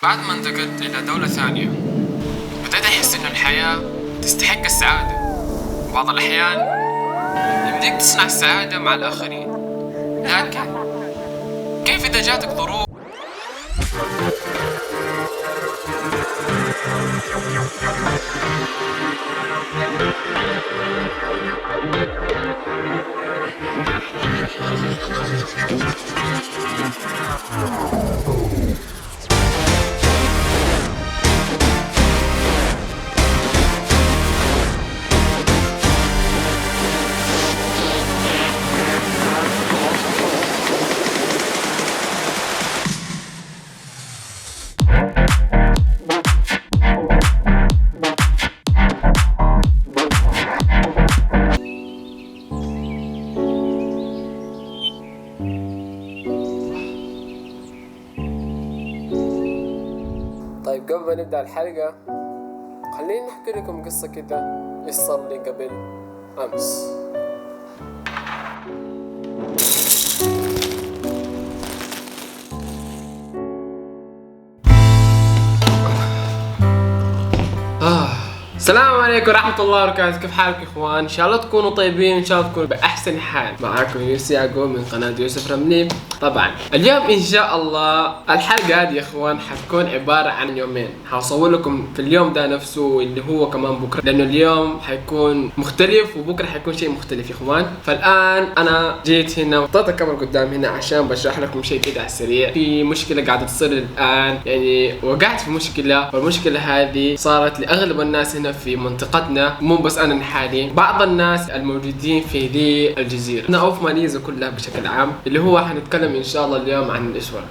بعد ما انتقلت إلى دولة ثانية بدأت أحس إنه الحياة تستحق السعادة. بعض الأحيان يمديك تصنع السعادة مع الآخرين، لكن كيف إذا جاتك ظروف طيب قبل ما نبدأ الحلقة خليني نحكي لكم قصة كده إيش صار لي قبل أمس. السلام عليكم ورحمة الله وبركاته. كيف حالكم يا اخوان؟ ان شاء الله تكونوا طيبين، ان شاء الله تكونوا بأحسن حال. معاكم يوسف يعقوب من قناة يوسف رملي. طبعا اليوم ان شاء الله الحلقة هذه يا اخوان حتكون عبارة عن يومين. حاصور لكم في اليوم ده نفسه اللي هو كمان بكرة، لانه اليوم حيكون مختلف وبكرة حيكون شيء مختلف يا اخوان. فالان انا جيت هنا وحطيت الكاميرا قدام هنا عشان بشرح لكم شيء كده على السريع. في مشكلة قاعدة تصير الان، يعني وقعت في مشكلة، والمشكلة هذه صارت لأغلب الناس هنا في منطقتنا، مو بس انا لحالي، بعض الناس الموجودين في ذي الجزيره او في ماليزيا كلها بشكل عام. اللي هو حنتكلم ان شاء الله اليوم عن الاسوره.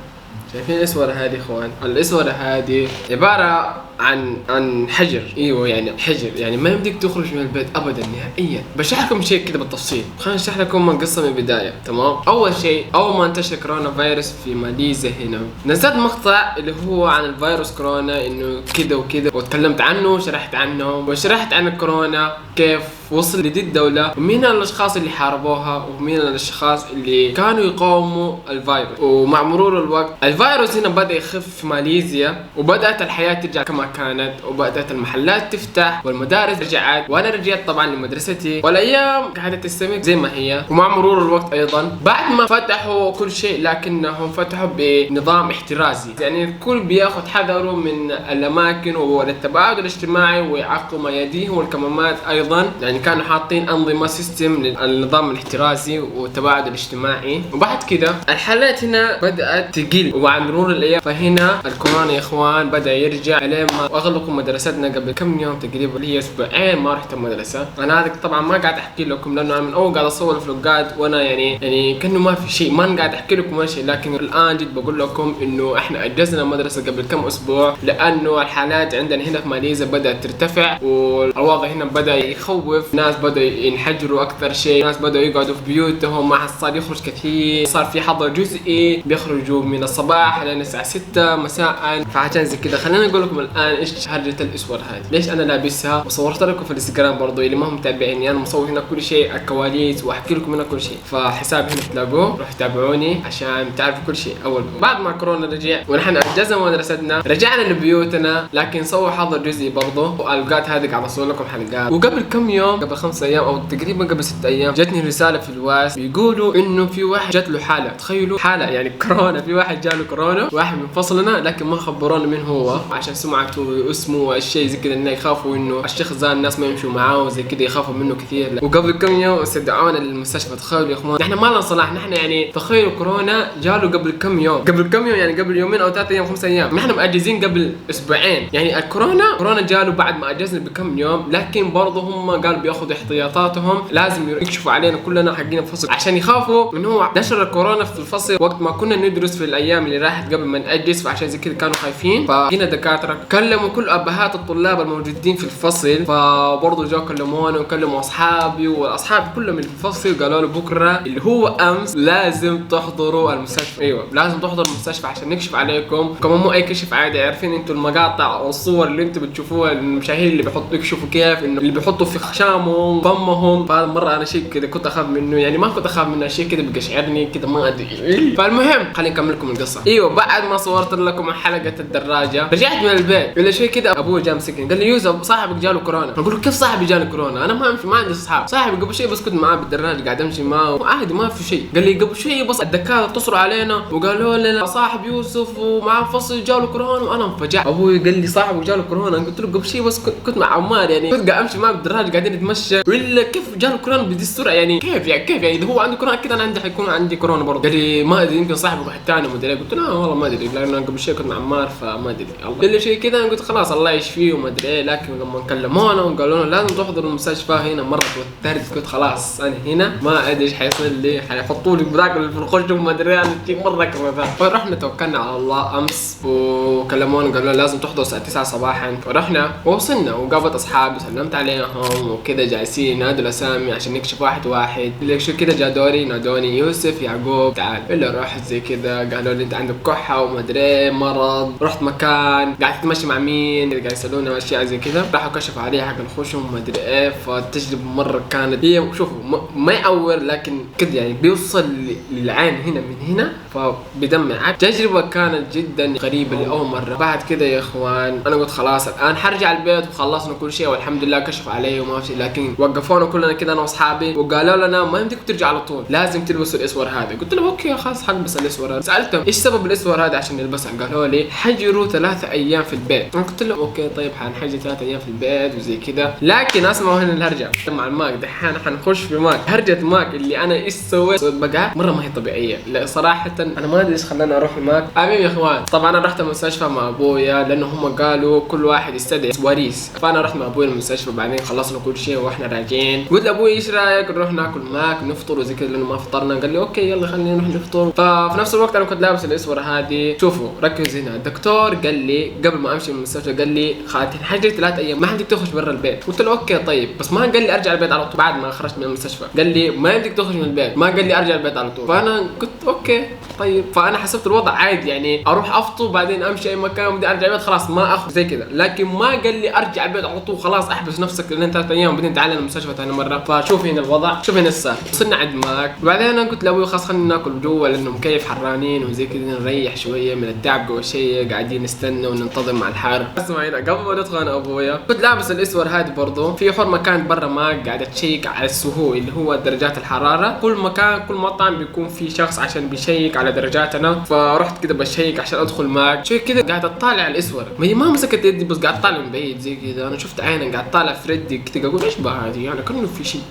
شايفين الاسوره هذه اخوان؟ الاسوره هذه عباره عن حجر. ايوه يعني حجر، يعني ما يمديك تخرج من البيت ابدا نهائيا. بشرح لكم شيء كده بالتفصيل. خلينا نشرح لكم القصه من البدايه. تمام؟ اول شيء، اول ما انتشر كورونا فيروس في ماليزيا هنا، نزلت مقطع اللي هو عن الفيروس كورونا، انه كده وكده، وتكلمت عنه وشرحت عنه وشرحت عن الكورونا كيف وصل لدي الدولة، ومين الاشخاص اللي حاربوها، ومين الاشخاص اللي كانوا يقاوموا الفيروس. ومع مرور الوقت الفيروس هنا بدأ يخف في ماليزيا، وبدأت الحياة ترجع كما كانت، وبدأت المحلات تفتح والمدارس رجعت، وانا رجعت طبعا لمدرستي، والايام قاعدة تستمر زي ما هي. ومع مرور الوقت ايضا بعد ما فتحوا كل شيء، لكنهم فتحوا بنظام احترازي، يعني الكل بياخذ حذره من الاماكن والتباعد الاجتماعي، ويعقموا مياديهم والكمامات ايضا. يعني كانوا حاطين انظمه سيستم للنظام الاحترازي والتباعد الاجتماعي. وبعد كده الحالات هنا بدات تقل، ومع مرور الايام فهنا الكورونا يا اخوان بدا يرجع. لين ما اغلقوا مدرستنا قبل كم يوم تقريبا، اللي هي اسبوعين ما رحت المدرسه. انا هذا طبعا ما قاعد احكي لكم، لانه انا من اول قاعد اصور فلوقات وانا يعني كانه ما في شيء، ما قاعد احكي لكم ولا شيء. لكن الان جيت بقول لكم انه احنا اجزنا المدرسه قبل كم اسبوع، لانه الحالات عندنا هنا في ماليزيا بدات ترتفع، والوضع هنا بدا يخوف. ناس بدأوا ينحجروا أكثر شيء، ناس بدأوا يقعدوا في بيوتهم، ما حد صار يخرج كثير، صار في حظر جزئي، بيخرجوا من الصباح لين الساعة 6 مساء. فعشان زي كذا خلينا نقول لكم الآن إيش هرجة الأسود هذه، ليش أنا لابسها، وصورت لكم في الانستغرام برضو اللي ما هم متابعيني. أنا مصور هنا كل شيء، الكواليس، وأحكي لكم هنا كل شيء. فحسابي هنا تلاقوه، روحوا تابعوني عشان تعرفوا كل شيء. أول بعد ما كورونا رجع ونحن أجازة مدرستنا، رجعنا لبيوتنا، لكن سووا حظر جزئي برضو. والأوقات هذه قاعد أصور لكم حلقات. وقبل كم يوم، قبل 5 أيام او تقريبا قبل 6 ايام، جتني رساله في الواس بيقولوا انه في واحد جات له حاله. تخيلوا حاله يعني كورونا، في واحد جاله كورونا، واحد من فصلنا، لكن ما خبرونا من هو عشان سمعته واسمه والشيء زي كذا، انه يخافوا انه الشخص ذا الناس ما يمشوا معاه وزي كذا، يخافوا منه كثير. وقبل كم يوم استدعونا للمستشفى. تخيلوا يا اخوان، نحن ما لنا صلاح، نحن يعني تخيلوا كورونا جاله قبل كم يوم، يعني قبل يومين او 3 ايام 5 ايام، نحن مأجزين قبل اسبوعين. يعني الكورونا جاله بعد ما اجزنا بكم يوم، لكن برضه هم قالوا بياخذوا احتياطاتهم، لازم يكشفوا علينا كلنا حقين الفصل عشان يخافوا من هو نشر الكورونا في الفصل وقت ما كنا ندرس في الايام اللي راحت قبل ما نأجز. فعشان زي كذا كانوا خايفين. فجينا دكاتره كلموا كل ابهات الطلاب الموجودين في الفصل، فبرضه جو كلموني وكلموا اصحابي واصحابي كلهم اللي في الفصل، قالوا له بكره اللي هو امس لازم تحضروا المستشفى. ايوه لازم تحضروا المستشفى عشان نكشف عليكم. كمان مو اي كشف عادي، عارفين انتوا المقاطع والصور اللي انتوا بتشوفوها المشاهير اللي بيحطوا يكشفوا كيف انه اللي بيحطوا في خشامهم فمهم. فهذا مره انا شيء كده كنت اخاف منه، يعني ما كنت اخاف منه، شيء كده بقشعرني كده ما ادري. فالمهم خليني اكمل لكم القصه. ايوه بعد ما صورت لكم حلقه الدراجه رجعت من البيت، الا شوي كده ابوي جاء مسكني قال لي يوسف صاحبك جاله كورونا. اقول له كيف صاحبي جاني كورونا؟ انا ما عندي اصحاب. صاحبي قبل شوي بس كنت معاه بالدراجه قاعد امشي معاه عادي ما في شيء. قال لي قبل شوي بس الدكاتره اتصلوا علينا وقالوا لنا صاحب يوسف ومعاه فصل جاله كورونا. وانا انفجعت. ابوي قال لي صاحبك جاله كورونا. قلت له قبل شوي بس كنت مع عمار، يعني كنت قاعد امشي معاه بالدراجه قاعدين نتمشى، ولا كيف جاله كورونا بدي السرعه؟ يعني كيف يعني اذا هو عنده كورونا كده انا عندي حيكون عندي كورونا برضه. قال لي ما ادري يمكن صاحبك واحد ثاني ما ادري. قلت له والله ما ادري لانه قبل شوي كنت مع عمار فما ادري. الله قال لي شيء كده انا قلت خلاص الله يشفيه وما ادري ايه. لكن لما كلمونا وقالوا لنا لازم تحضروا المستشفى هنا مره توترت. قلت خلاص انا هنا ما ادري ايش حيصير لي، حيحطوا لي بذاك الفرقوش وما ادري انا شيء مره كذا. فرحنا توكلنا على الله امس وكلمونا قالوا لنا لازم تحضروا الساعه 9 صباحا. فرحنا ووصلنا وقابلت اصحابي سلمت عليهم وكذا جالسين ينادوا الاسامي عشان نكشف واحد واحد. اللي شو كذا جا دوري نادوني يوسف يعقوب تعال. الا رحت زي كذا قالوا لي انت عندك كحه وما ادري مرض. رحت مكان قاعد تمشي مع مين قاعد يسالونا اشياء زي كذا. راحوا كشفوا علي حق الخشم وما ادري ايه. فالتجربه مره كانت هي شوفوا ما يعور لكن كذا يعني بيوصل للعين هنا من هنا فبدمع. تجربه كانت جدا غريبه لاول مره. بعد كذا يا اخوان انا قلت خلاص الان حرجع البيت وخلصنا كل شيء والحمد لله كشفوا علي وما في. لكن وقفونا كلنا كذا انا واصحابي وقالوا لنا ما يمديك ترجع على طول لازم تلبسوا الاسور هذا. قلت له اوكي خلاص حلبس الاسور هذا. سالتهم ايش سبب الاسور هذا عشان نلبسها؟ قالوا لي حجروا 3 ايام في البيت. انا قلت له اوكي طيب حنحجر 3 ايام في البيت وزي كذا. لكن اسمعوا هنا الهرجه مع الماك. دحين حنخش في ماك. هرجه ماك اللي انا ايش سويت بقى مره ما هي طبيعيه. لا صراحه انا ما ادري ايش خلاني اروح الماك. امين يا اخوان. طبعا انا رحت المستشفى مع ابويا لانه هم قالوا كل واحد يستدعي وريث. فانا رحت مع ابويا المستشفى بعدين خلصنا كل شيء واحنا راجعين. قلت لابوي ايش رايك نروح ناكل ماك نفطر وزي كذا لانه ما فطرنا. قال لي اوكي يلا خلينا نروح نفطر. ففي نفس الوقت انا كنت لابس الاسوره هذه. شوفوا ركز هنا. الدكتور قال لي قبل ما امشي من المستشفى قال لي حجر 3 ايام ما عندك تخرج برا البيت. قلت له اوكي طيب بس ما قال لي ارجع البيت على طول. بعد ما خرجت من المستشفى قال لي ما عندك تخرج من البيت ما قال لي ارجع البيت على طول. فانا قلت اوكي طيب. فانا حسبت الوضع عادي يعني اروح افطر بعدين امشي اي مكان بدي ارجع البيت خلاص ما اخذ زي كذا. لكن ما قال لي ارجع البيت على طول خلاص احبس نفسك لين 3 ايام وبعدين تعال المستشفى ثاني مره. فشوف هنا الوضع شوف هنا السالفه. وصلنا عند ماك وبعدين انا قلت لابوي خلاص خلينا ناكل جوا لانه مكيف حرانين وزي كذا نريح شويه من التعب جوا شيء قاعدين نستنى وننتظم مع الحر. اسمع هنا قبل ما ندخل انا ابويا كنت لابس الاسور هذه برضه في حرمه كانت برا ماك قاعده تشيك على السهو اللي هو درجات الحراره. كل مكان كل مطعم بيكون في شخص عشان بيشيك على درجاتنا. فرحت كده بشيك عشان ادخل ماك. شوي كده قاعد اطالع على الاسور ما هي ما مسكت يدي بس قاعد طالع من بعيد زي كذا. انا شفت عينه قاعد طالع في ردي كده اقول ايش بها هذه يعني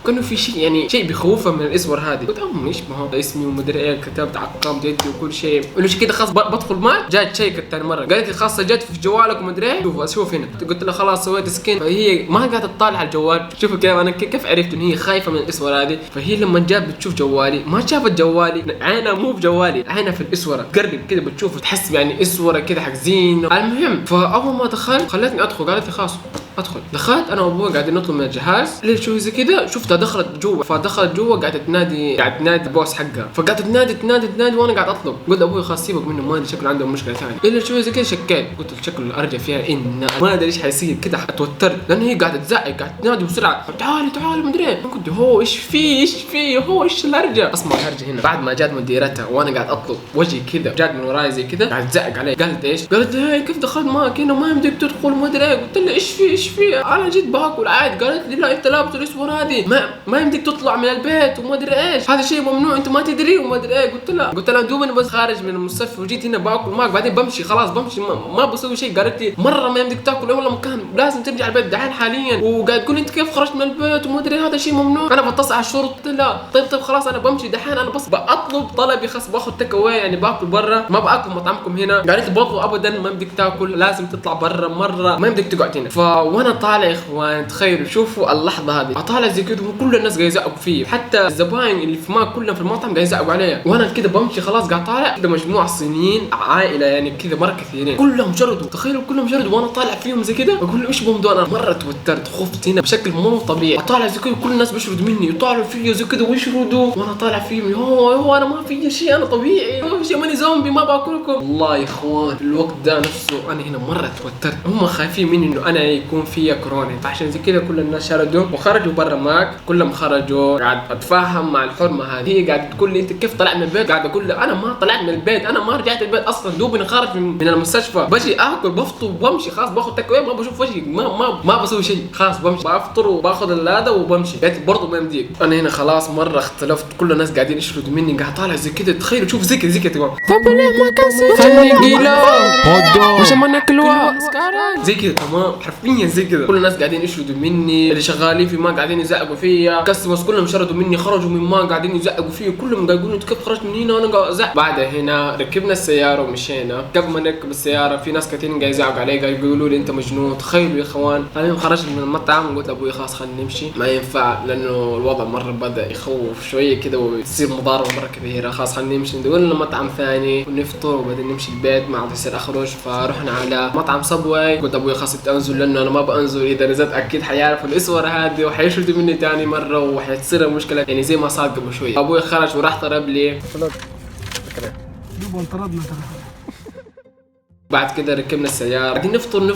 كانه في شيء يعني شيء بخوفه من الاسور هذه. قلت ايش بها اسمي ومدري ايه كتبت عقام جدي وكل شيء. قلت كده خلاص بدخل ماك جات تشيك ثاني مره قالت لي خلاص سجلت في جوالك ومدري ايه. شوف هنا قلت لها خلاص سويت سكين. فهي ما قاعده تطالع على الجوال. شوفوا كيف انا كيف عرفت ان هي خايفه من الاسور هذه. فهي لما جات بتشوف جوالي ما شافت جوالي عينها مو بجوالي عينها في الاسوره. تقرب كده بتشوف تحس يعني اسوره كده حق زين. المهم فاول ما دخلت خلتني ادخل قالت لي خلاص ادخل. دخلت انا وابوي قاعدين نطلب من الجهاز ليش شو زي كذا. شفتها دخلت جوا. فدخلت جوا قاعده تنادي بوس حقها. فقاعده تنادي وانا قاعد اطلب. قلت ابوي خلاص سيبك منه ما ادري شكله عنده مشكله ثانيه. الا شو زي كذا شكيت قلت شكله ارجع فيها ان ما ادري ايش حيصير كذا. اتوترت لان هي قاعده تزعق قاعده تنادي بسرعه تعالي ما ادري. قلت هو ايش في هو ايش الهرجه. اسمع الهرجه هنا. بعد ما جات مديرتها وانا قاعد اطلب وجهي كذا جات من وراي زي كذا قاعد تزعق علي. قالت ايش؟ قالت لي كيف دخلت معك هنا ما يمديك تدخل ما ادري ايه. قلت لها ايش في انا جيت باكل عادي. قالت لي لا انت لابس الاسود هذه ما يمديك تطلع من البيت وما ادري ايش هذا شيء ممنوع انت ما تدري وما ادري ايه. قلت لها دوبني بس خارج من المستشفى وجيت هنا باكل معك بعدين بمشي خلاص بمشي ما بسوي شيء. قالت لي مره ما يمديك تاكل ولا مكان لازم ترجع البيت دحين حاليا. وقاعد تقول انت كيف خرجت من البيت وما ادري هذا شيء ممنوع. انا بتصل على الشرطه. قلت لها طيب خلاص انا بمشي دحين انا بس بطلب طلبي خاص باخذ تيك اواي يعني باكل برا ما باكل مطعمكم هنا. قالت لي برضو ابدا ما يمديك تاكل لازم تطلع برا مره ما يمديك تقعد هنا. وانا طالع يا اخوان تخيلوا شوفوا اللحظه هذه، اطالع زي كده وكل الناس قاعد يزعقوا فيه، حتى الزباين اللي في ماك كلهم في المطعم قاعد يزعقوا عليا، وانا كده بمشي خلاص قاعد طالع كده مجموعه صينيين عائله يعني كده مره كثيرين كلهم جردوا، تخيلوا كلهم جردوا وانا طالع فيهم زي كده، اقول ايش بهم دول؟ انا مره توترت خفت هنا بشكل مو طبيعي، اطالع زي كده كل الناس بيشردوا مني يطالعوا فيا زي كده ويشردوا وانا طالع فيهم، يوه انا ما في شيء، انا طبيعي ما في شيء، ماني زومبي ما باكلكم. والله يا اخوان الوقت ده نفسه انا هنا مره توترت، هم خايفين مني انه انا يكون فيا كورونا، فعشان زي كده كل الناس شردوا وخرجوا برا ماك، كلهم خرجوا. قاعد اتفاهم مع الحرمه هذه، قاعد تقول لي انت كيف طلعت من البيت؟ قاعد اقول له انا ما طلعت من البيت، انا ما رجعت البيت اصلا، دوبني خارج من المستشفى، بجي اكل بفطر وبمشي خلاص، باخذ تكوين ما بشوف وجهي، ما بسوي شيء، خلاص بمشي بفطر وباخذ هذا وبمشي، بيتي برضه ما يمديك. انا هنا خلاص مره اختلفت، كل الناس قاعدين يشردوا مني، قاعد طالع زي كده تخيلوا شوف زي كده تقول طب ليه ما كان خليني كيلو مش ما ناكلوا زي كده تمام، حرفيا زي كده كل الناس قاعدين يشردوا مني، اللي شغالين في ما قاعدين يزعقوا فيا، كاستمرز كلهم شردوا مني، خرجوا من ما قاعدين يزعقوا فيا، كلهم قاعد يقولوا انت كيف خرجت من هنا، وانا قاعد ازعق. بعدها هنا ركبنا السياره ومشينا، قبل ما نركب السياره في ناس كثيرين قاعد يزعقوا علي، قاعد يقولوا لي انت مجنون. تخيلوا يا اخوان انا خرجت من المطعم وقلت ابوي خلاص خلينا نمشي، ما ينفع لانه الوضع مره بدا يخوف شويه كده وتصير مضاربه مره كبيره، خلاص خلينا نمشي ندور لنا مطعم ثاني ونفطر وبعدين نمشي البيت، ما عاد يصير اخرج. فرحنا على مطعم صبوي، قلت ابوي خلاص انزل لانه انا ما بنزل، اذا نزلت اكيد حيعرفوا الاسوره هذه وحيشردوا مني ثاني مره وحتصير المشكله يعني زي ما صار قبل شوي. ابوي خرج وراح طلب لي طردنا بعد كده ركبنا السياره قاعدين نفطر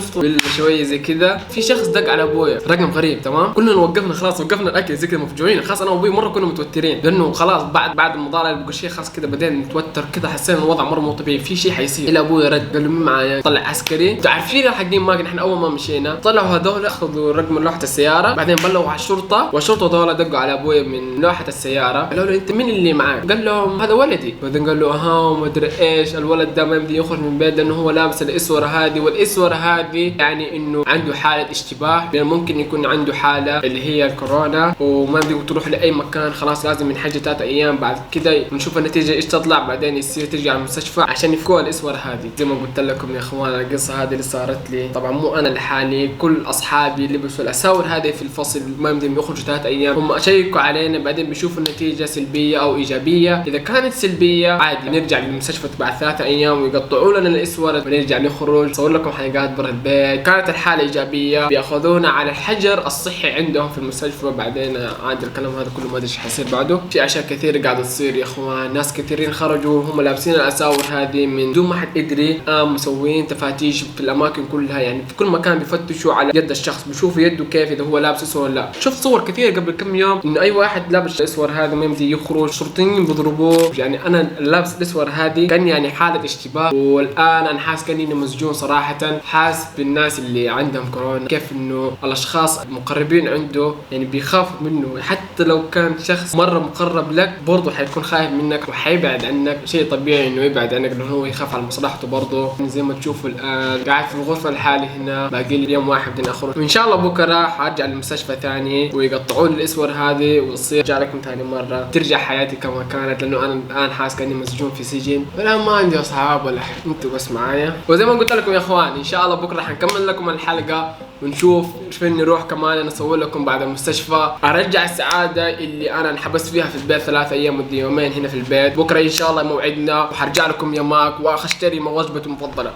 شويه زي كده، في شخص دق على ابويا رقم غريب تمام، كلنا وقفنا خلاص وقفنا الاكل زي كده مفجوعين، خلاص انا وابوي مره كنا متوترين لانه خلاص بعد المضاربه اللي بقى شيء خلاص كده بدينا نتوتر كده، حسينا الوضع مره مو طبيعي، في شيء حيصير. الا ابويا رد قال له مين معايا؟ طلع عسكري، انتوا عارفين الحقين ماكن احنا اول ما مشينا طلعوا هذول اخذوا رقم لوحه السياره، بعدين بلغوا على الشرطه والشرطه هذول دقوا على ابويا من لوحه السياره، قالوا له انت مين اللي معاك؟ قال لهم هذا ولدي، بعدين قال له اها وما ادري ايش، الولد ده ما يمدي يخرج من البيت لانه هو لابس الاسوره هذه، والاسوره هذه يعني انه عنده حاله اشتباه، لان ممكن يكون عنده حاله اللي هي الكورونا وما بيقدر تروح لاي مكان، خلاص لازم من حاجه 3 ايام بعد كده نشوف النتيجه ايش تطلع، بعدين يصير ترجع المستشفى عشان يفكوا الاسوره هذه. زي ما قلت لكم يا اخوان القصه هذه اللي صارت لي، طبعا مو انا لحالي، كل اصحابي لبسوا الاساور هذه في الفصل ما يمديهم يخرجوا 3 ايام، هم شيكوا علينا بعدين بيشوفوا النتيجه سلبيه او ايجابيه، اذا كانت سلبيه عادي نرجع للمستشفى بعد 3 ايام ويقطعوا لنا الاسوره ونرجع نخرج صور لكم حلقات برا البيت. كانت الحاله ايجابيه بياخذونا على الحجر الصحي عندهم في المستشفى، بعدين عاد الكلام هذا كله ما ادري ايش حيصير بعده. في اشياء كثيره قاعده تصير يا اخوان، ناس كثيرين خرجوا هم لابسين الاساور هذه من دون ما حد يدري، مسوين تفاتيش في الاماكن كلها، يعني في كل مكان بيفتشوا على يد الشخص بيشوفوا يده كيف اذا هو لابس اسور ولا لا. شفت صور كثير قبل كم يوم انه اي واحد لابس الاسور هذا ما يمدي يخرج، شرطيين بيضربوه، يعني انا لابس الاسور هذه كان يعني حاله اشتباه، والان انا حاسس كاني مسجون صراحه، حاسس بالناس اللي عندهم كورونا كيف انه الاشخاص المقربين عنده يعني بيخافوا منه، حتى لو كان شخص مره مقرب لك برضه حيكون خايف منك وحيبعد عنك، شيء طبيعي انه يبعد عنك لانه هو يخاف على مصلحته برضه. زي ما تشوفوا الان قاعد في الغرفه لحالي هنا، باقي لي يوم واحد بدي اخرج، وان شاء الله بكره حارجع للمستشفى ثاني ويقطعوا لي الاسور هذه وتصير ارجع لكم ثاني مره، ترجع حياتي كما كانت، لانه انا الان حاسس كاني مسجون في سجن، ولا ما عندي اصحاب ولا انتوا بس معايا. وزي ما قلت لكم يا اخوان ان شاء الله بكره حنكمل لكم الحلقه ونشوف فين نروح كمان، انا اسوي لكم بعد المستشفى ارجع السعاده اللي انا انحبست فيها في البيت 3 ايام ودي يومين هنا في البيت. بكره ان شاء الله موعدنا وحرجع لكم يماك واشتري وجبتي المفضله،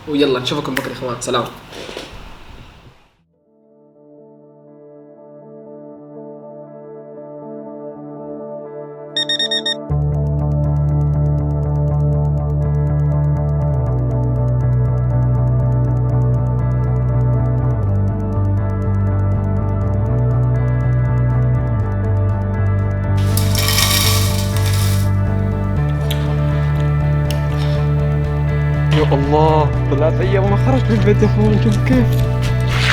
ويلا نشوفكم بكره يا اخوان، سلام. يا الله 3 ايام ما خرجت من البيت يا اخوان، شوف كيف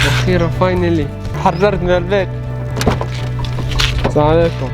اخيرا فاينلي حررت من البيت. السلام عليكم.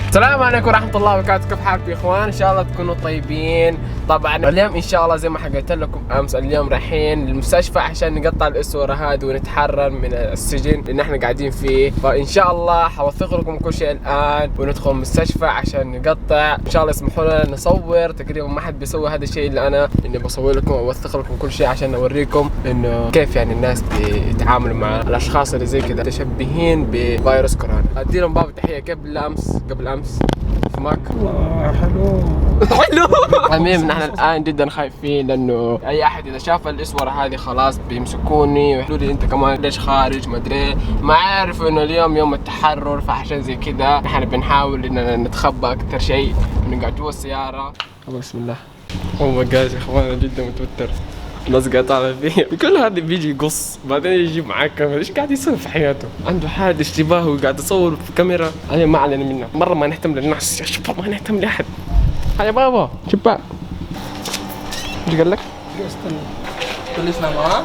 السلام عليكم ورحمة الله وبركاته، كيف حالكم يا اخوان؟ ان شاء الله تكونوا طيبين. طبعا اليوم ان شاء الله زي ما حكيت لكم امس، اليوم رايحين للمستشفى عشان نقطع الاسوره هذه ونتحرر من السجن اللي احنا قاعدين فيه. فان شاء الله حوثق لكم كل شيء الان وندخل المستشفى عشان نقطع. ان شاء الله يسمحوا لنا نصور، تقريبا ما حد بيسوي هذا الشيء اللي انا اني بصور لكم واوثق لكم كل شيء عشان اوريكم انه كيف يعني الناس بيتعاملوا مع الاشخاص اللي زي كذا متشبهين بفيروس كورونا. ادي لهم بابا تحيه قبل امس معك. حلو المهم نحن الان جدا خايفين لانه اي احد اذا شاف الاسوره هذه خلاص بيمسكوني ويقولوا لي انت كمان ليش خارج ما ادري. ما عارف انه اليوم يوم التحرر، فعشان زي كذا نحن بنحاول اننا نتخبى اكثر شيء ونقعد جوا السياره. بسم الله. اوه ماي جاد يا اخوان انا جدا متوتر. الناس قاعدة طالعة فيه، كل هذا بيجي يقص بعدين يجيب معاه كاميرا، ايش قاعد يسوي في حياته؟ عنده حالة اشتباه وقاعد يصور في كاميرا، هذا ما علينا منه، مرة ما نهتم للناس يا شباب، ما نهتم لأحد. هيا بابا شباب. ايش قال لك؟ استنى جلسنا معاه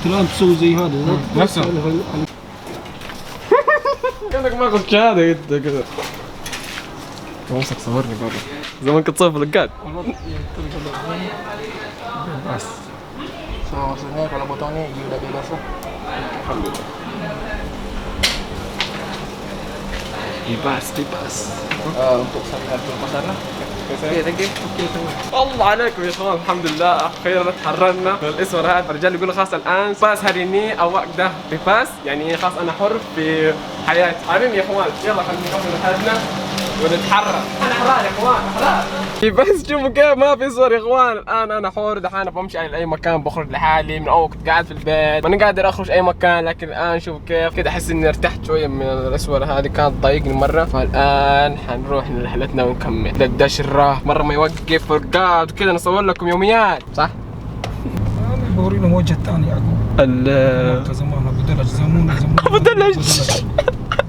تلام تسوي زي هذا نفسه. كأنك ما اخذ شهادة انت كذا. امسك صورني بابا زمان كنت تصور فلقات. bebas. So maksudnya kalau botolnya udah bebas lah. Alhamdulillah. Bebas. Untuk satu pasar lah. الله عليكم يا اخوان الحمد لله اخيرا تحررنا من الاسوره هذا. الرجال يقول خلاص الان باس هريني او ده بباس يعني خلاص انا حر في حياتي. عارفين يا اخوان يلا خلينا نكمل حياتنا ونتحرر. انا حرار يا اخوان حرار. بس شوفوا كيف ما في صور يا اخوان. الان انا حر دحين بمشي لاي مكان، بخرج لحالي. من اول كنت قاعد في البيت ماني قادر اخرج اي مكان، لكن الان شوفوا كيف كده احس اني ارتحت شويه من الاسوره هذه كانت تضايقني مره. فالان حنروح لرحلتنا ونكمل. دشره مره ما يوقف فرقات وكذا نصور لكم يوميات صح؟ بورينا وجه ثاني يعقوب. زمان ابو دلج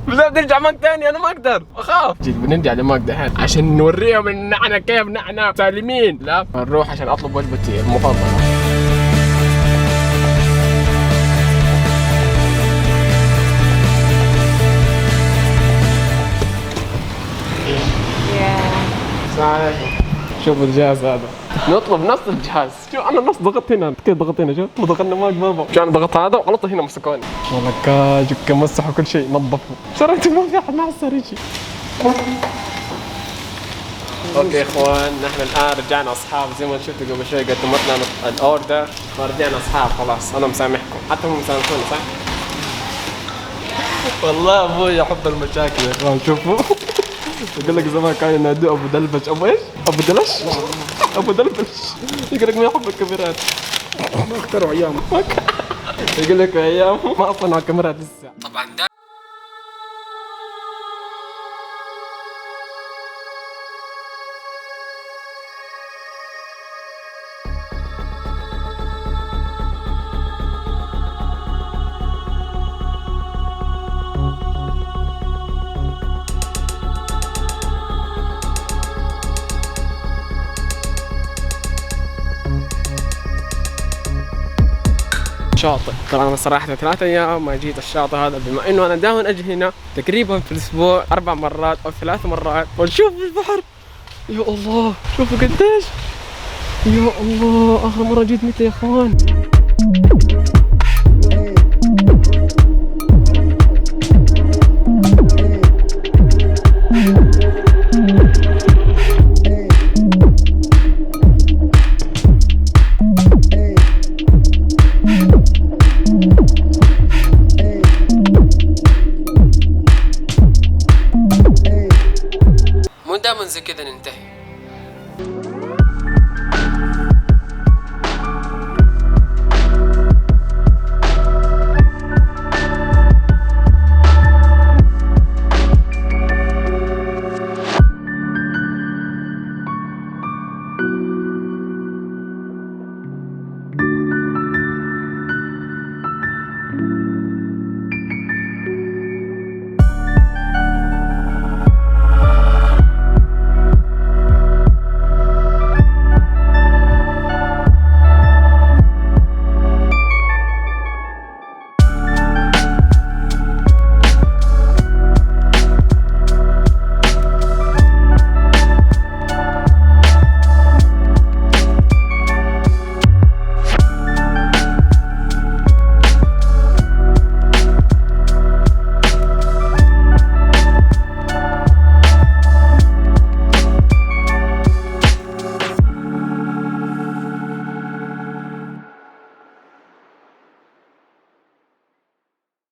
بدنا نرجع ماك ثاني. انا ما اقدر اخاف. بنرجع لماك دحين عشان نوريهم ان احنا كيف نحن سالمين. لا نروح عشان اطلب وجبتي المفضله. السلام عليكم. شوفوا الجهاز هذا نطلب نفس الجهاز. شو انا نص ضغطت هنا كيف ضغطت هنا. شوف ضغطنا ماك بابا. شو انا ضغطت هذا وغلطت هنا مسكوني. والله كاجك مسحوا كل شيء نظفوا. شريتوا ما في احد ما حصل شيء. اوكي يا اخوان نحن الان رجعنا اصحاب زي ما شفتوا قبل شوي قدمتنا الاوردر فرجعنا اصحاب خلاص. انا مسامحكم حتى هم مسامحوني صح؟ والله ابوي احب المشاكل يا اخوان. شوفوا يقول لك زمان كانوا ينادوه ابو دلبش. ابو ايش؟ ابو دلش؟ ابو دلبش. يقول لك ما يحب الكاميرات. ما اخترعوا ايامه. يقول لك ايام ما اصنعوا الكاميرات لسه. طبعا ده شاطئ. ترى انا صراحه 3 ايام ما جيت الشاطئ هذا، بما انه انا دائما اجي هنا تقريبا في الاسبوع 4 مرات او 3 مرات ونشوف البحر. يا الله شوفوا قديش. يا الله اخر مره جيت متى يا اخوان؟